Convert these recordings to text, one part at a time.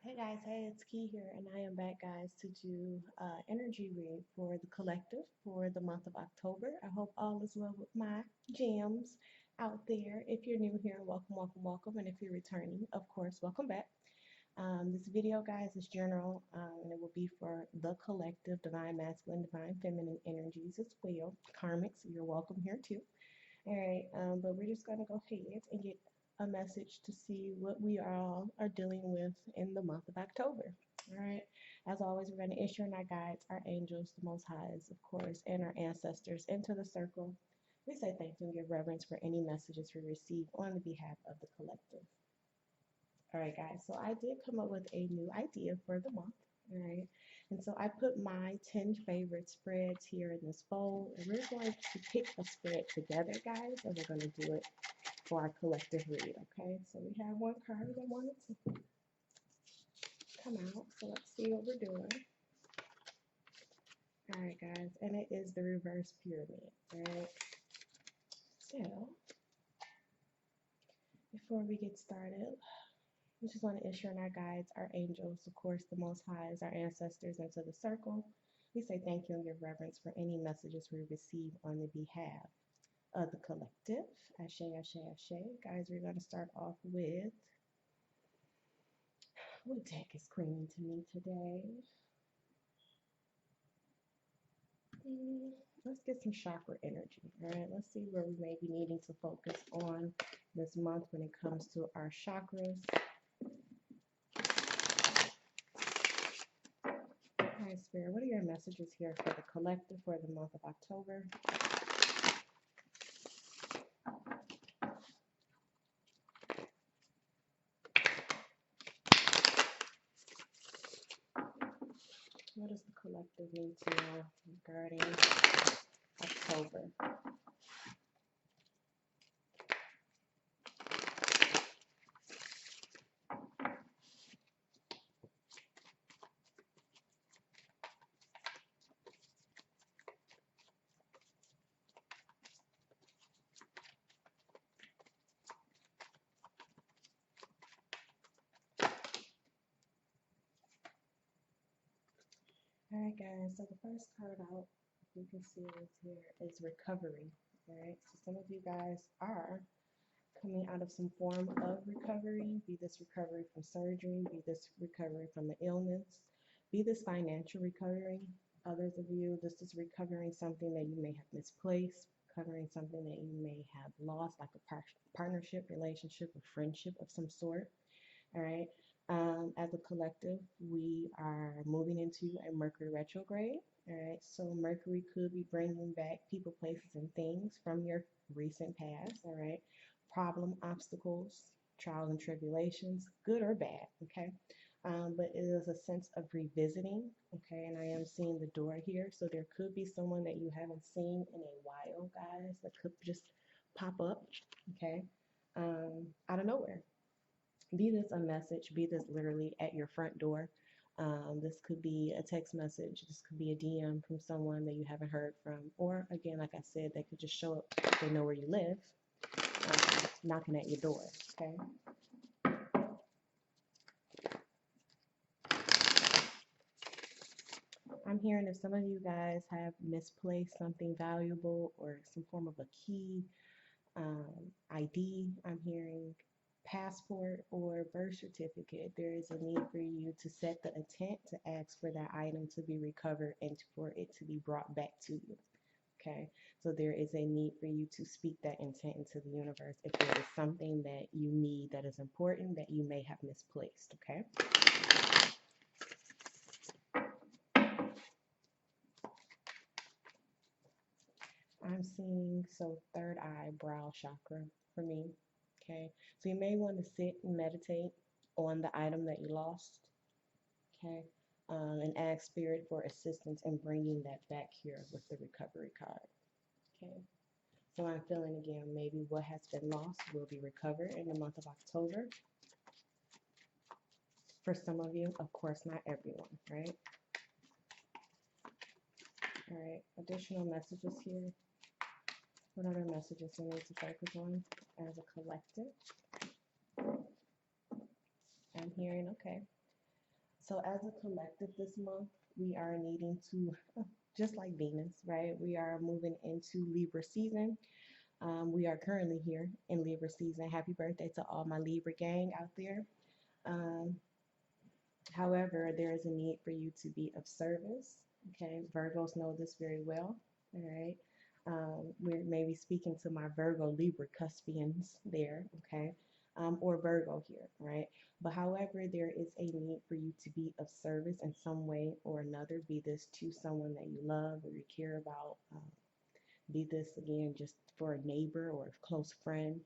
Hey guys, hey, it's Key here, and I am back, guys, to do energy read for the collective for the month of October. I hope all is well with my gems out there. If you're new here, welcome, welcome, welcome, and if you're returning, of course, welcome back. This video, guys, is general, and it will be for the collective, divine masculine, divine feminine energies as well. Karmics, you're welcome here too. All right, but we're just gonna go ahead and get a message to see what we all are dealing with in the month of October. All right, as always, we're going to issue in our guides, our angels, the Most Highs, of course, and our ancestors into the circle. We say thank you and give reverence for any messages we receive on the behalf of the collective. All right, guys, so I did come up with a new idea for the month. All right, and so I put my 10 favorite spreads here in this bowl, and we're going to pick a spread together, guys, and we're going to do it for our collective read. Okay, so we have one card that wanted to come out, so let's see what we're doing. All right, guys, and it is the reverse pyramid. All right, so before we get started, we just want to issue in our guides, our angels, of course, the Most Highs, our ancestors into the circle. We say thank you and give reverence for any messages we receive on the behalf of the collective. Ashe, ashe, ashe. Guys, we're going to start off with, what deck is screaming to me today? Let's get some chakra energy. All right, let's see where we may be needing to focus on this month when it comes to our chakras. All right, Spirit, what are your messages here for the collective for the month of October? What does the collective need to know regarding October? All right, guys, so the first card out, you can see is here, is recovery. All right, so some of you guys are coming out of some form of recovery, be this recovery from surgery, be this recovery from the illness, be this financial recovery. Others of you, this is recovering something that you may have misplaced, recovering something that you may have lost, like a partnership, relationship, or friendship of some sort. All right. As a collective, we are moving into a Mercury retrograde. All right. So Mercury could be bringing back people, places, and things from your recent past. All right. Problem, obstacles, trials, and tribulations, good or bad. Okay. But it is a sense of revisiting. Okay. And I am seeing the door here. So there could be someone that you haven't seen in a while, guys, that could just pop up. Okay. Out of nowhere. Be this a message, be this literally at your front door. This could be a text message, this could be a DM from someone that you haven't heard from, or again, like I said, they could just show up if they know where you live, knocking at your door. Okay. I'm hearing if some of you guys have misplaced something valuable or some form of a key, ID, I'm hearing passport or birth certificate, there is a need for you to set the intent to ask for that item to be recovered and for it to be brought back to you. Okay, so there is a need for you to speak that intent into the universe if there is something that you need that is important that you may have misplaced. Okay. I'm seeing, so third eye, brow chakra for me. Okay, so you may want to sit and meditate on the item that you lost. Okay, and ask spirit for assistance in bringing that back here with the recovery card. Okay, so I'm feeling again, maybe what has been lost will be recovered in the month of October. For some of you, of course, not everyone, right? All right, additional messages here. What other messages we need to focus on as a collective? I'm hearing, okay, So as a collective this month, we are needing to, just like Venus, right? We are moving into Libra season. We are currently here in Libra season. Happy birthday to all my Libra gang out there. Um, However, there is a need for you to be of service. Okay, Virgos know this very well. All right. We're maybe speaking to my Virgo Libra cuspians there, okay, or Virgo here, right? But however, there is a need for you to be of service in some way or another, be this to someone that you love or you care about, be this again just for a neighbor or a close friend.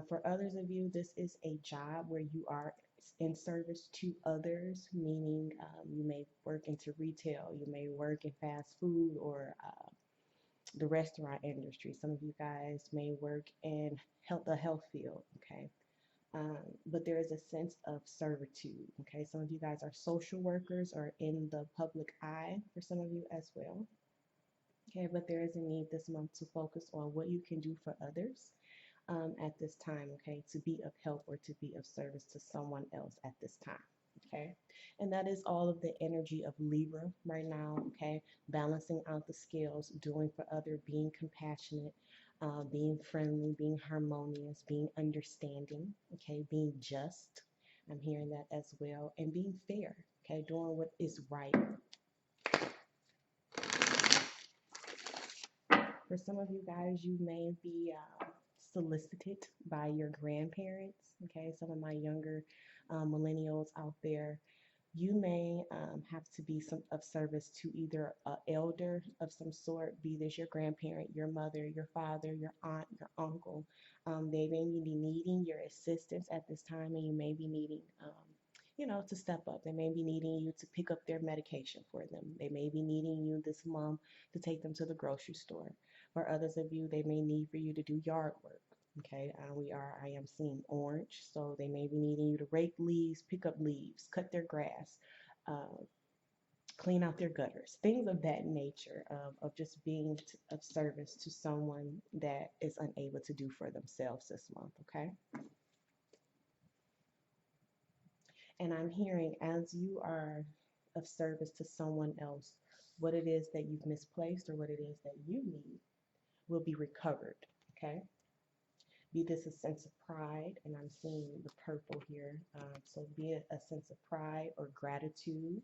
For others of you, this is a job where you are in service to others, meaning you may work into retail, you may work in fast food or the restaurant industry. Some of you guys may work in the health field, okay? But there is a sense of servitude, okay? Some of you guys are social workers or in the public eye for some of you as well, okay? But there is a need this month to focus on what you can do for others at this time, okay, to be of help or to be of service to someone else at this time, okay? And that is all of the energy of Libra right now, okay? Balancing out the scales, doing for other, being compassionate, being friendly, being harmonious, being understanding, okay? Being just. I'm hearing that as well. And being fair, okay? Doing what is right. For some of you guys, you may be solicited by your grandparents. Okay, some of my younger millennials out there, you may have to be of service to either an elder of some sort, be this your grandparent, your mother, your father, your aunt, your uncle. They may be needing your assistance at this time, and you may be needing to step up. They may be needing you to pick up their medication for them. They may be needing you this month to take them to the grocery store. For others of you, they may need for you to do yard work. Okay, I am seeing orange, so they may be needing you to rake leaves, pick up leaves, cut their grass, uh, clean out their gutters, things of that nature of just being of service to someone that is unable to do for themselves this month. Okay, and I'm hearing as you are of service to someone else, what it is that you've misplaced or what it is that you need will be recovered. Okay, be this a sense of pride, and I'm seeing the purple here. So be it a sense of pride or gratitude,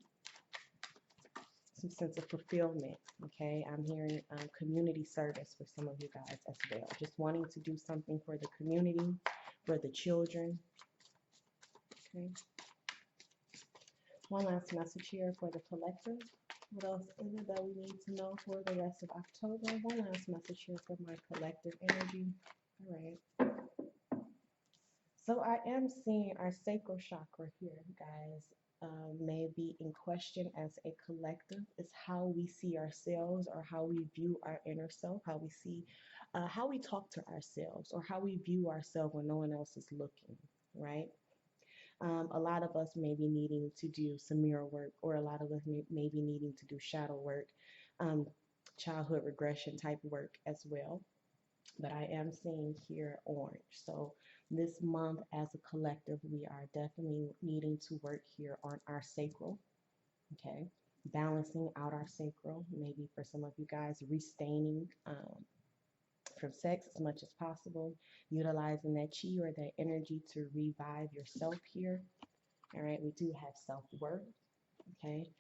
some sense of fulfillment. Okay, I'm hearing community service for some of you guys as well. Just wanting to do something for the community, for the children. Okay. One last message here for the collective. What else is it that we need to know for the rest of October? One last message here for my collective energy. All right. So I am seeing our sacral chakra here, guys, may be in question as a collective. It's how we see ourselves or how we view our inner self, how we see, how we talk to ourselves or how we view ourselves when no one else is looking, right? A lot of us may be needing to do some mirror work, or a lot of us may be needing to do shadow work, um, childhood regression type work as well. But I am seeing here orange. So this month as a collective, we are definitely needing to work here on our sacral, okay? Balancing out our sacral, maybe for some of you guys, restaining from sex as much as possible, utilizing that chi or that energy to revive yourself here. All right, we do have self-worth, okay?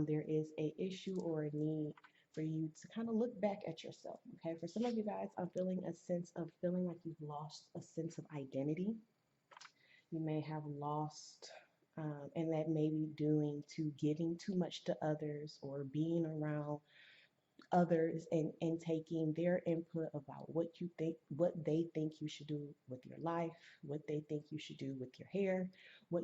There is a issue or a need for you to kind of look back at yourself, okay? For some of you guys, I'm feeling a sense of feeling like you've lost a sense of identity. You may have lost, and that may be due to giving too much to others or being around others and taking their input about what you think, what they think you should do with your life, what they think you should do with your hair, what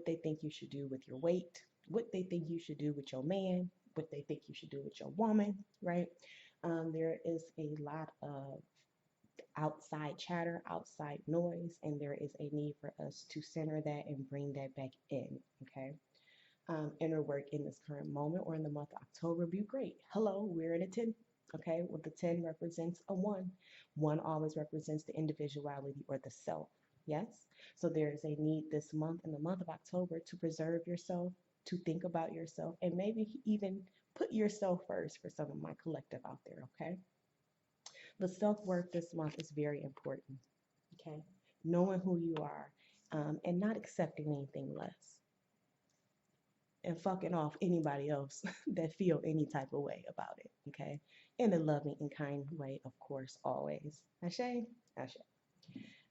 they think you should do with your weight, what they think you should do with your man, what they think you should do with your woman, right? There is a lot of outside chatter, outside noise, and there is a need for us to center that and bring that back in, okay? Inner work in this current moment or in the month of October be great. Hello, we're in a 10. Okay, well, the 10 represents a 1. 1 always represents the individuality or the self. Yes? So there is a need this month, in the month of October, to preserve yourself, to think about yourself and maybe even put yourself first for some of my collective out there, okay? But self-worth this month is very important, okay? Knowing who you are, and not accepting anything less, and fucking off anybody else that feel any type of way about it, okay? In a loving and kind way, of course, always. Ashe? Ashe.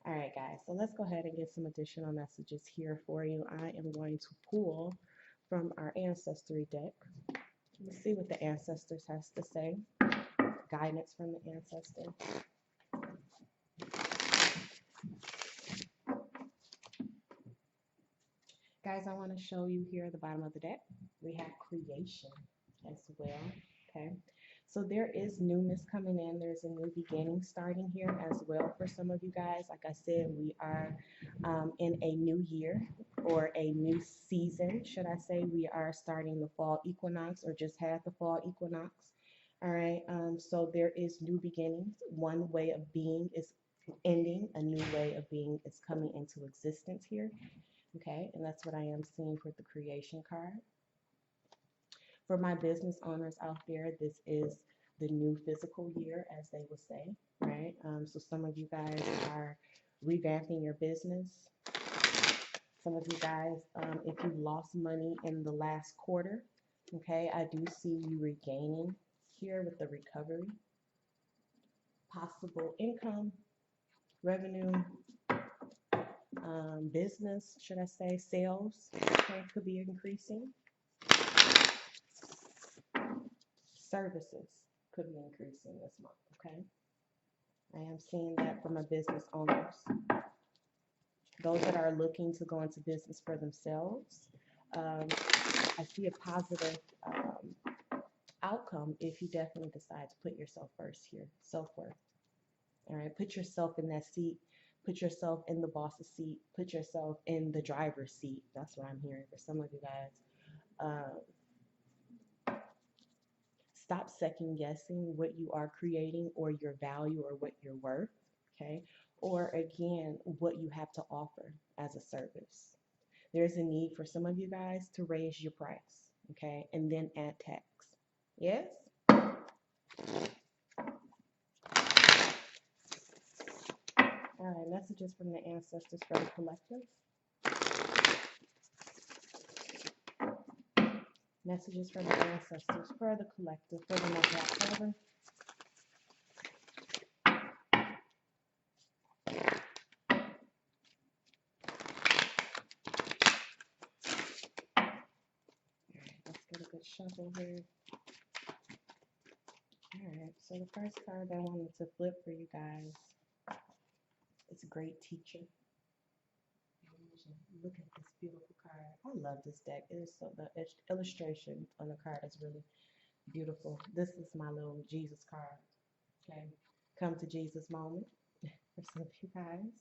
All right, guys, so let's go ahead and get some additional messages here for you. I am going to pull from our Ancestry deck. Let's see what the Ancestors has to say. Guidance from the Ancestors. Guys, I want to show you here at the bottom of the deck. We have creation as well, okay? So there is newness coming in. There's a new beginning starting here as well for some of you guys. Like I said, we are in a new year or a new season, should I say. We are starting the fall equinox or just had the fall equinox. All right, so there is new beginnings. One way of being is ending. A new way of being is coming into existence here. Okay, and that's what I am seeing for the creation card. For my business owners out there, this is the new physical year, as they would say, right? So some of you guys are revamping your business. Some of you guys, if you lost money in the last quarter, okay, I do see you regaining here with the recovery. Possible income, revenue, business, should I say, sales, okay, could be increasing. Services could be increasing this month, okay? I am seeing that from my business owners. Those that are looking to go into business for themselves, I see a positive outcome if you definitely decide to put yourself first here. Self-worth. All right, put yourself in that seat. Put yourself in the boss's seat. Put yourself in the driver's seat. That's what I'm hearing for some of you guys. Stop second guessing what you are creating or your value or what you're worth, okay? Or again, what you have to offer as a service. There's a need for some of you guys to raise your price, okay? And then add tax. Yes? All right, messages from the Ancestors for the collective. Messages from the Ancestors for the collective for the month of October. Let's get a good shuffle here. Alright, so the first card I wanted to flip for you guys is Great Teacher. Look at this beautiful card. I love this deck. It is so, the illustration on the card is really beautiful. This is my little Jesus card. Okay, come to Jesus moment for some of you guys.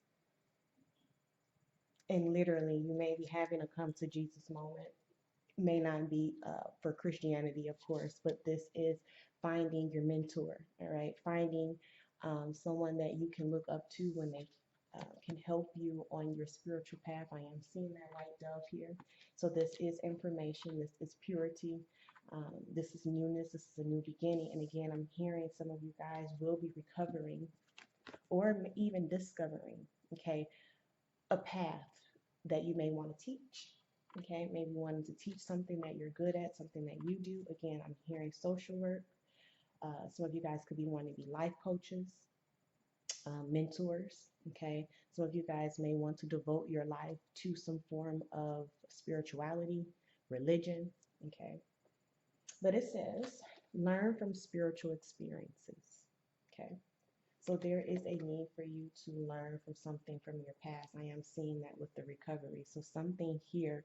And literally, you may be having a come to Jesus moment. May not be for Christianity, of course, but this is finding your mentor, all right? Finding someone that you can look up to when they can help you on your spiritual path. I am seeing that white dove here. So this is information. This is purity. This is newness. This is a new beginning. And again, I'm hearing some of you guys will be recovering or even discovering, okay, a path that you may want to teach. Okay, maybe wanting to teach something that you're good at, something that you do. Again, I'm hearing social work. Some of you guys could be wanting to be life coaches, mentors. Okay, some of you guys may want to devote your life to some form of spirituality, religion. Okay, but it says learn from spiritual experiences. Okay, so there is a need for you to learn from something from your past. I am seeing that with the recovery. So something here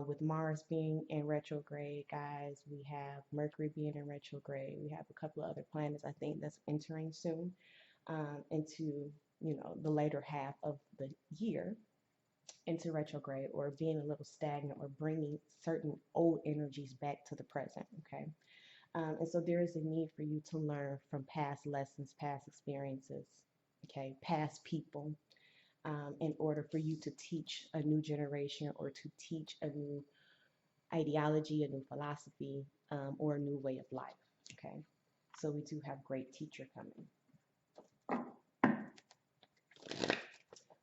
with Mars being in retrograde, guys, we have Mercury being in retrograde. We have a couple of other planets, I think, that's entering soon into, you know, the later half of the year into retrograde, or being a little stagnant, or bringing certain old energies back to the present, okay? And so there is a need for you to learn from past lessons, past experiences, okay, past people, in order for you to teach a new generation or to teach a new ideology, a new philosophy, or a new way of life. Okay, so we do have great teacher coming.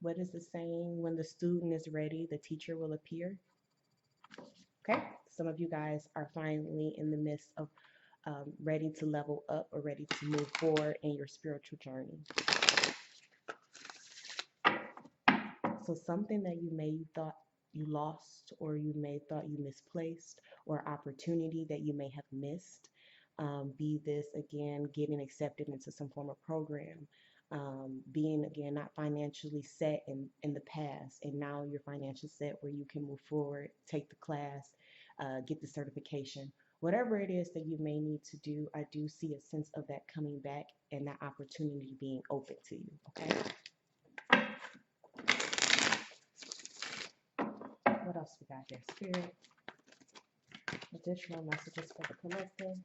What is the saying? When the student is ready, the teacher will appear. Okay, some of you guys are finally in the midst of ready to level up or ready to move forward in your spiritual journey. So something that you may thought you lost, or you may thought you misplaced, or opportunity that you may have missed, be this again getting accepted into some form of program, being again not financially set in the past, and now you're financially set where you can move forward, take the class, get the certification. Whatever it is that you may need to do, I do see a sense of that coming back and that opportunity being open to you. Okay. What else we got here? Spirit. Additional messages for the collective.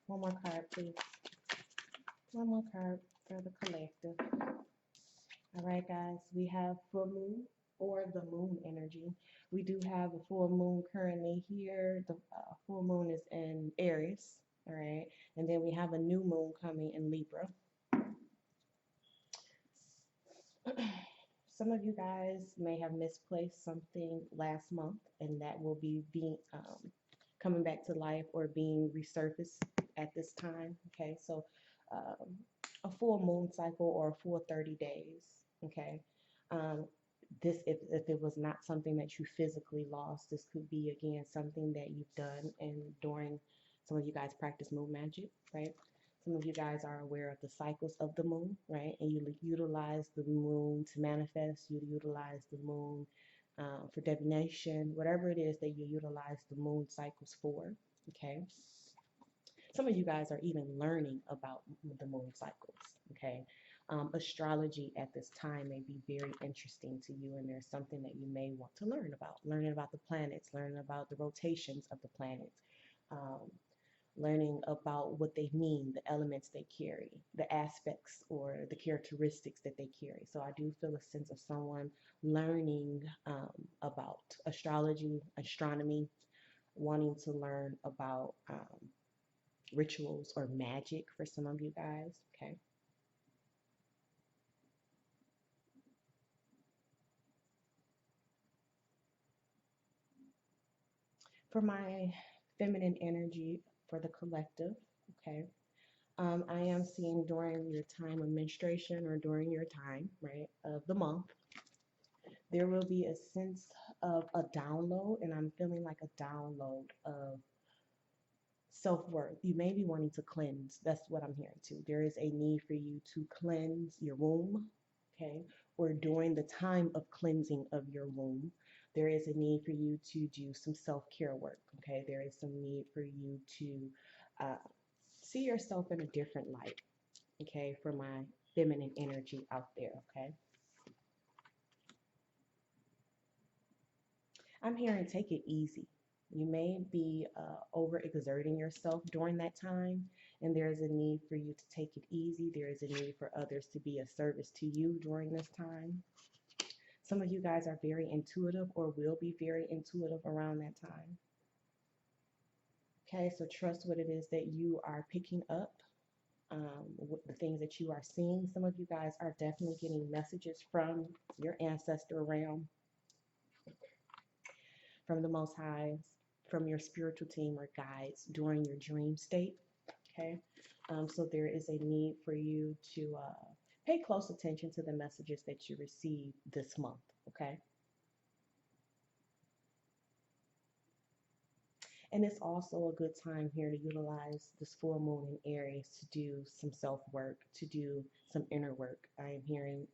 One more card, please. One more card for the collective. All right, guys. We have full moon or the moon energy. We do have a full moon currently here. The full moon is in Aries. All right. And then we have a new moon coming in Libra. Some of you guys may have misplaced something last month, and that will be coming back to life or being resurfaced at this time. Okay, so a full moon cycle or a full 30 days. Okay, this if it was not something that you physically lost, this could be again something that you've done, and during some of you guys practice moon magic, right? Some of you guys are aware of the cycles of the moon, right? And you utilize the moon to manifest. You utilize the moon for divination, whatever it is that you utilize the moon cycles for, okay? Some of you guys are even learning about the moon cycles, okay? Astrology at this time may be very interesting to you, and there's something that you may want to learn about. Learning about the planets, learning about the rotations of the planets, learning about what they mean, the elements they carry, the aspects or the characteristics that they carry. So I do feel a sense of someone learning about astrology, astronomy, wanting to learn about rituals or magic for some of you guys, okay? For my feminine energy for the collective, okay? I am seeing during your time of menstruation or during your time, right, of the month, there will be a sense of a download, and I'm feeling like a download of self-worth. You may be wanting to cleanse. That's what I'm hearing too. There is a need for you to cleanse your womb, okay? Or during the time of cleansing of your womb, there is a need for you to do some self-care work, okay? There is some need for you to see yourself in a different light, okay? For my feminine energy out there, okay? I'm hearing take it easy. You may be overexerting yourself during that time, and there is a need for you to take it easy. There is a need for others to be of service to you during this time. Some of you guys are very intuitive or will be very intuitive around that time. Okay, so trust what it is that you are picking up, the things that you are seeing. Some of you guys are definitely getting messages from your ancestor realm, from the Most High, from your spiritual team or guides during your dream state, okay? So there is a need for you to pay close attention to the messages that you receive this month, okay? And it's also a good time here to utilize this full moon in Aries to do some self-work, to do some inner work. I am hearing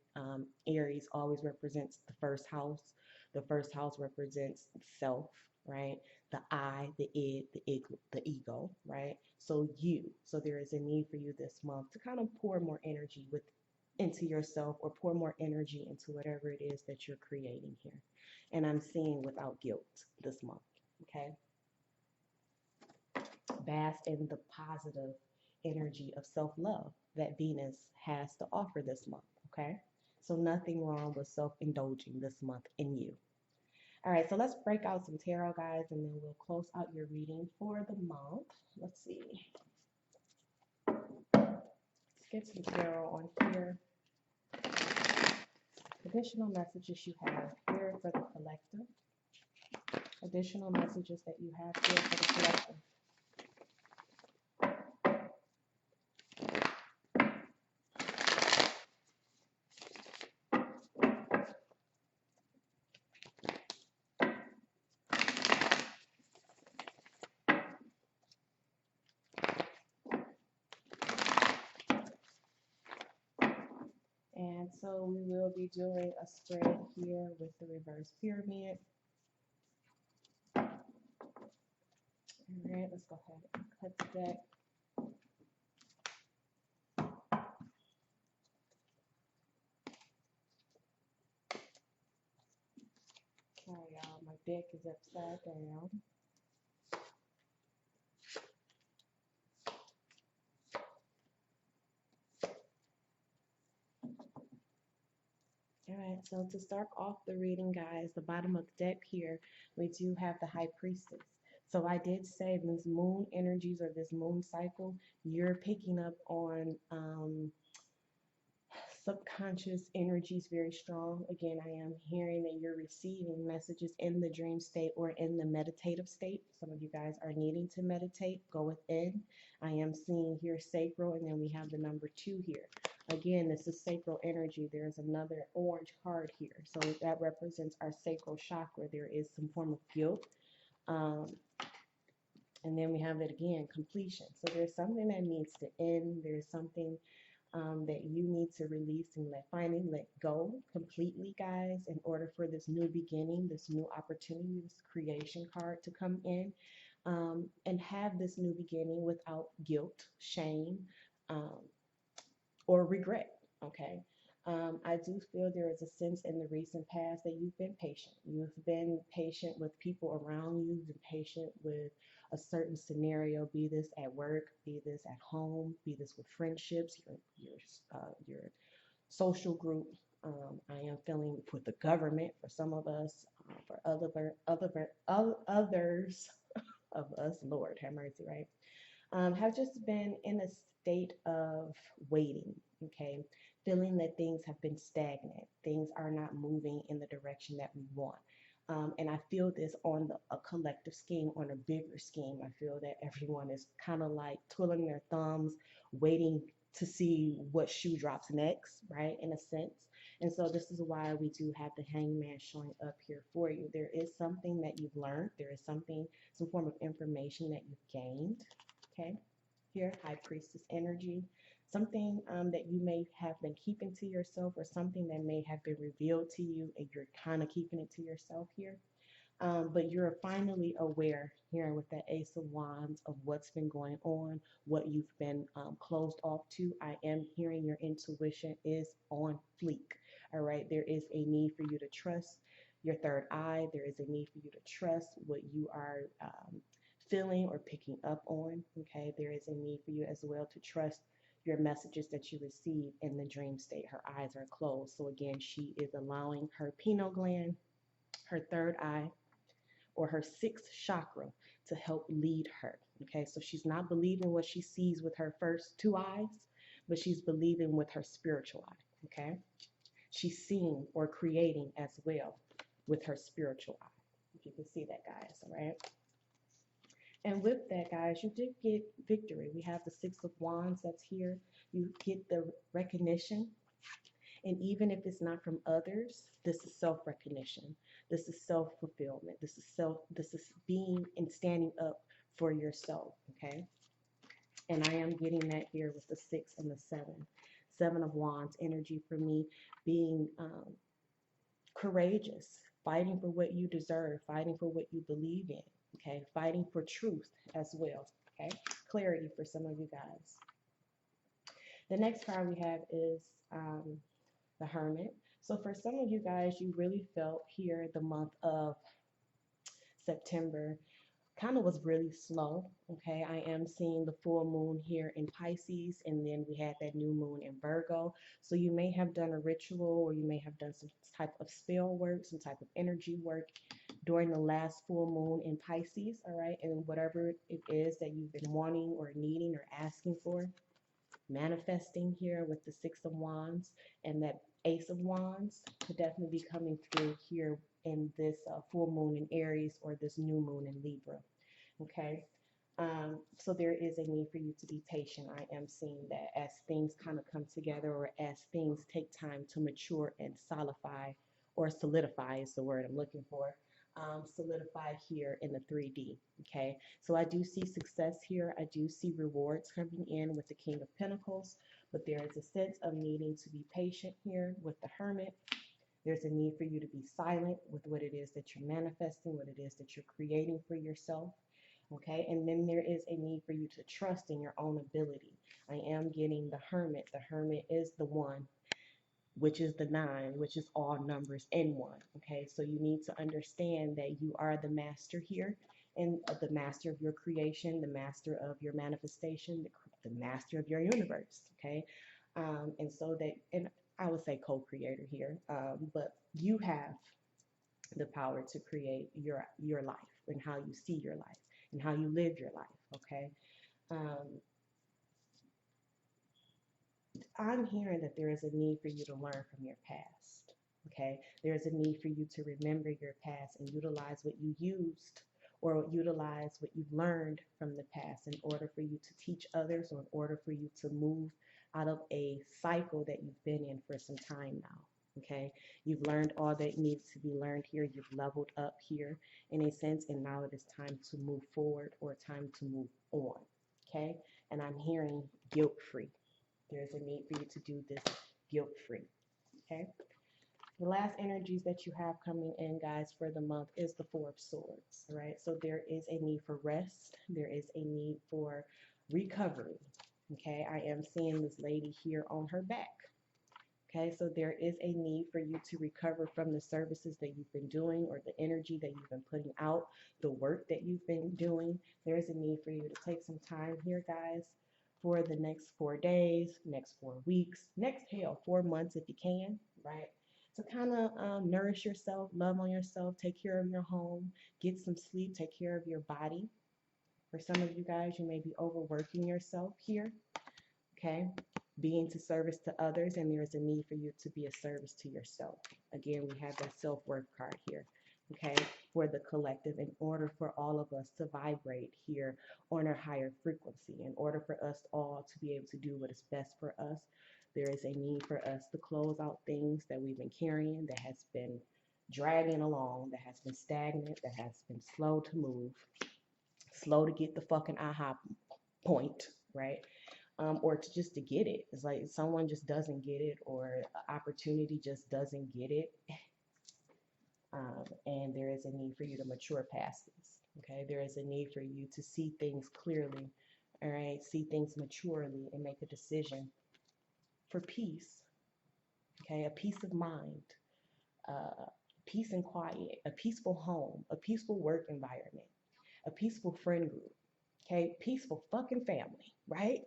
Aries always represents the first house. The first house represents self, right? The I, the id, the ego, right? So you. So there is a need for you this month to kind of pour more energy into yourself, or pour more energy into whatever it is that you're creating here. And I'm seeing without guilt this month, okay? Bask in the positive energy of self-love that Venus has to offer this month, okay? So nothing wrong with self-indulging this month in you. All right, so let's break out some tarot, guys, and then we'll close out your reading for the month. Let's see. Let's get some tarot on here. Additional messages you have here for the collective. Additional messages that you have here for the collective. And so we will be doing a spread here with the reverse pyramid. All right, let's go ahead and cut the deck. Sorry, y'all, my deck is upside down. All right, so to start off the reading, guys, the bottom of the deck here, we do have the High Priestess. So I did say this moon energies or this moon cycle, you're picking up on subconscious energies very strong. Again, I am hearing that you're receiving messages in the dream state or in the meditative state. Some of you guys are needing to meditate, go within. I am seeing here sacral, and then we have the number 2 here. Again, this is sacral energy. There's another orange card here. So that represents our sacral chakra. There is some form of guilt. And then we have it again, completion. So there's something that needs to end. There's something that you need to release and let go completely, guys, in order for this new beginning, this new opportunity, this creation card to come in, and have this new beginning without guilt, shame, or regret. Okay. I do feel there is a sense in the recent past that you've been patient. You've been patient with people around you. You've been patient with a certain scenario, be this at work, be this at home, be this with friendships, your social group. I am feeling with the government for some of us, for others of us, Lord have mercy, right? Have just been in a state of waiting, okay? Feeling that things have been stagnant. Things are not moving in the direction that we want. And I feel this on a collective scheme, on a bigger scheme. I feel that everyone is kind of like twiddling their thumbs, waiting to see what shoe drops next, right? In a sense. And so this is why we do have the hangman showing up here for you. There is something that you've learned. There is something, some form of information that you've gained. Okay, here, High Priestess energy. Something that you may have been keeping to yourself, or something that may have been revealed to you and you're kind of keeping it to yourself here. But you're finally aware here with that Ace of Wands of what's been going on, what you've been closed off to. I am hearing your intuition is on fleek. All right, there is a need for you to trust your third eye. There is a need for you to trust what you are feeling or picking up on. Okay, there is a need for you as well to trust your messages that you receive in the dream state. Her eyes are closed. So again, she is allowing her pineal gland, her third eye, or her 6th chakra to help lead her. Okay, so she's not believing what she sees with her first 2 eyes, but she's believing with her spiritual eye. Okay, she's seeing or creating as well with her spiritual eye. If you can see that, guys. All right. And with that, guys, you did get victory. We have the 6 of Wands that's here. You get the recognition. And even if it's not from others, this is self-recognition. This is self-fulfillment. This is being and standing up for yourself, okay? And I am getting that here with the 6 and the 7. 7 of Wands energy for me, being courageous, fighting for what you deserve, fighting for what you believe in. Okay, fighting for truth as well. Okay, clarity for some of you guys. The next card we have is the Hermit. So for some of you guys, you really felt here the month of September kind of was really slow. Okay, I am seeing the full moon here in Pisces, and then we had that new moon in Virgo. So you may have done a ritual, or you may have done some type of spell work, some type of energy work during the last full moon in Pisces. All right, and whatever it is that you've been wanting or needing or asking for, manifesting here with the Six of Wands and that Ace of Wands could definitely be coming through here in this full moon in Aries or this new moon in Libra. Okay. So there is a need for you to be patient. I am seeing that as things kind of come together, or as things take time to mature and solidify, or solidify is the word I'm looking for. Solidify here in the 3D. Okay, so I do see success here. I do see rewards coming in with the King of Pentacles, but there is a sense of needing to be patient here with the Hermit. There's a need for you to be silent with what it is that you're manifesting, what it is that you're creating for yourself. Okay, and then there is a need for you to trust in your own ability. I am getting the Hermit. The Hermit is the one, which is the 9, which is all numbers in one. Okay, so you need to understand that you are the master here, and the master of your creation, the master of your manifestation, the master of your universe. Okay, and so that, and I would say co-creator here, but you have the power to create your life, and how you see your life, and how you live your life. Okay, um, I'm hearing that there is a need for you to learn from your past. Okay, there's a need for you to remember your past and utilize what you used, or utilize what you've learned from the past, in order for you to teach others, or in order for you to move out of a cycle that you've been in for some time now. Okay, you've learned all that needs to be learned here. You've leveled up here in a sense, and now it is time to move forward, or time to move on. Okay, and I'm hearing guilt free. There's a need for you to do this guilt free. Okay, the last energies that you have coming in, guys, for the month is the Four of Swords. All right, so there is a need for rest, there is a need for recovery. Okay, I am seeing this lady here on her back. Okay, so there is a need for you to recover from the services that you've been doing, or the energy that you've been putting out, the work that you've been doing. There is a need for you to take some time here, guys, for the next 4 days, next 4 weeks, next, hell, 4 months if you can, right? To kind of nourish yourself, love on yourself, take care of your home, get some sleep, take care of your body. For some of you guys, you may be overworking yourself here. Okay, being to service to others, and there is a need for you to be a service to yourself. Again, we have that self-worth card here. Okay, for the collective, in order for all of us to vibrate here on a higher frequency, in order for us all to be able to do what is best for us, there is a need for us to close out things that we've been carrying, that has been dragging along, that has been stagnant, that has been slow to move, slow to get the fucking aha point, right? Or to just to get it. It's like someone just doesn't get it, or opportunity just doesn't get it. And there is a need for you to mature past this. Okay, there is a need for you to see things clearly. All right, see things maturely, and make a decision for peace. Okay, a peace of mind, peace and quiet, a peaceful home, a peaceful work environment, a peaceful friend group. Okay, peaceful fucking family, right?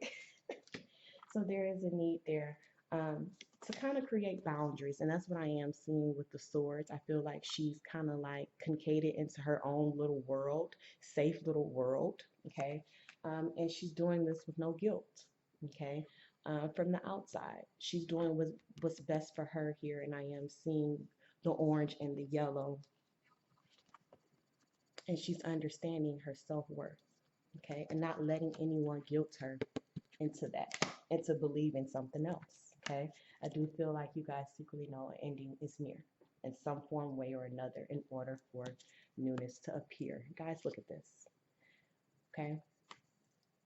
So there is a need there, to kind of create boundaries. And that's what I am seeing with the swords. I feel like she's kind of like concaded into her own little world, safe little world. Okay. And she's doing this with no guilt. Okay. From the outside, she's doing what's best for her here. And I am seeing the orange and the yellow. And she's understanding her self-worth. Okay. And not letting anyone guilt her into that, and to believe in something else. Okay, I do feel like you guys secretly know an ending is near, in some form, way, or another, in order for newness to appear. Guys, look at this. Okay,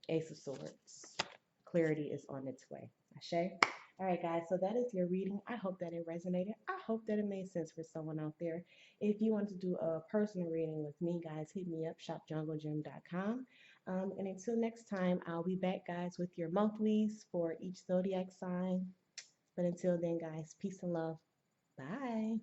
Ace of Swords. Clarity is on its way. Ashe. All right, guys, so that is your reading. I hope that it resonated. I hope that it made sense for someone out there. If you want to do a personal reading with me, guys, hit me up, shopjunglegem.com. And until next time, I'll be back, guys, with your monthlies for each zodiac sign. But until then, guys, peace and love. Bye.